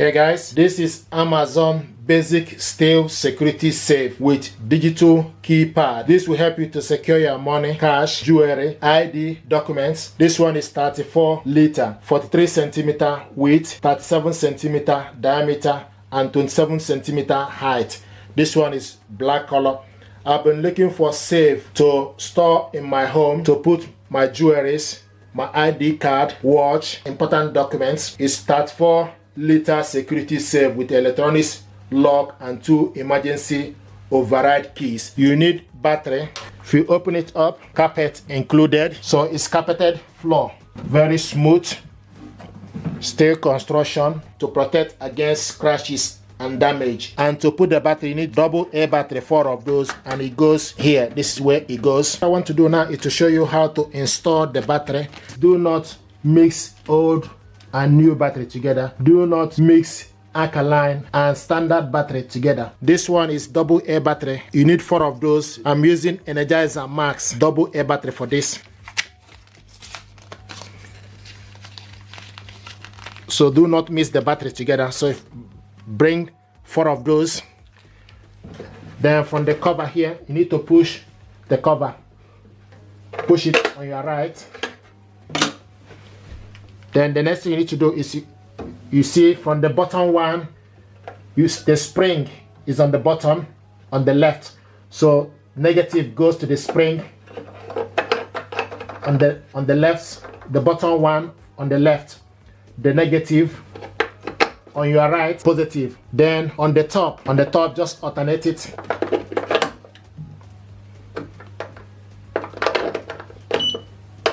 Hey guys, this is Amazon Basic Steel Security Safe with digital keypad. This will help you to secure your money, cash, jewelry, ID, documents. This one is 34 liter, 43 centimeter width, 37 centimeter diameter, and 27 centimeter height. This one is black color. I've been looking for safe to store in my home to put my jewelries, my ID card, watch, important documents. It's 34 liter security safe with electronics lock and 2 emergency override keys. You need battery. If you open it up, carpet included, so it's carpeted floor, very smooth steel construction to protect against scratches and damage. And to put the battery, you need double A battery, 4 of those, and it goes here. This is where it goes. What I want to do now is to show you how to install the battery. Do not mix old and new battery together. Do not mix alkaline and standard battery together. This one is double A battery. You need 4 of those. I'm using Energizer Max double A battery for this. So do not mix the battery together. So bring 4 of those. Then from the cover here, you need to push the cover. Push it on your right. Then the next thing you need to do is you see from the bottom one, the spring is on the bottom on the left. So negative goes to the spring on the left, the bottom one on the left, the negative on your right, positive. Then on the top just alternate it.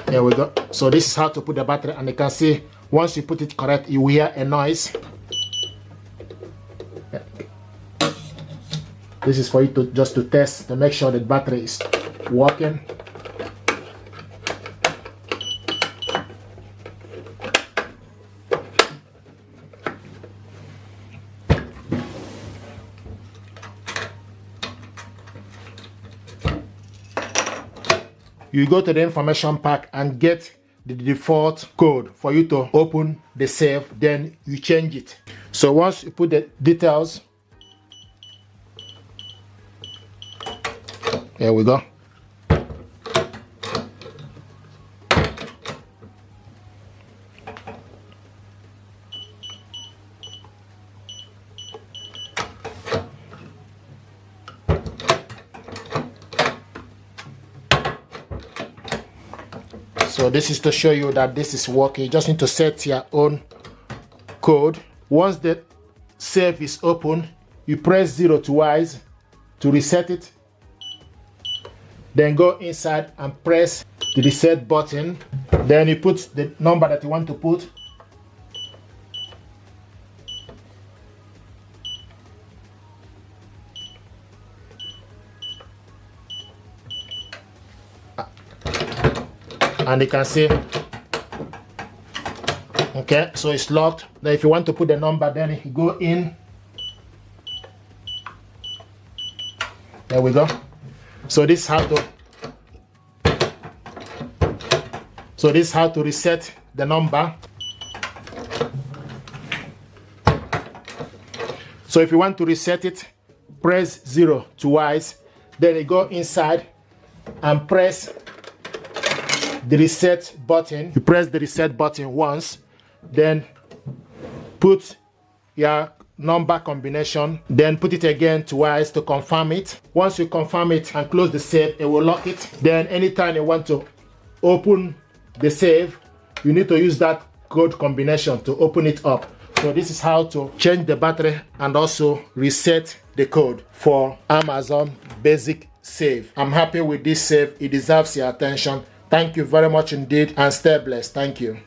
There we go. So this is how to put the battery, and you can see once you put it correct, you will hear a noise. This is for you to just to test to make sure the battery is working. You go to the information pack and get the default code for you to open the safe, then you change it. So once you put the details, here we go. So this is to show you that this is working. You just need to set your own code. Once the safe is open, you press 0 twice to reset it. Then go inside and press the reset button. Then you put the number that you want to put. And you can see, okay, so it's locked. Then if you want to put the number, then you go in. There we go. So this is how to reset the number. So if you want to reset it, press 0 twice. Then you go inside and press the reset button. You press the reset button once, then put your number combination, then put it again twice to confirm it. Once you confirm it and close the safe, it will lock it. Then anytime you want to open the safe, you need to use that code combination to open it up. So this is how to change the battery and also reset the code for Amazon Basic Safe. I'm happy with this safe. It deserves your attention. Thank you very much indeed, and stay blessed. Thank you.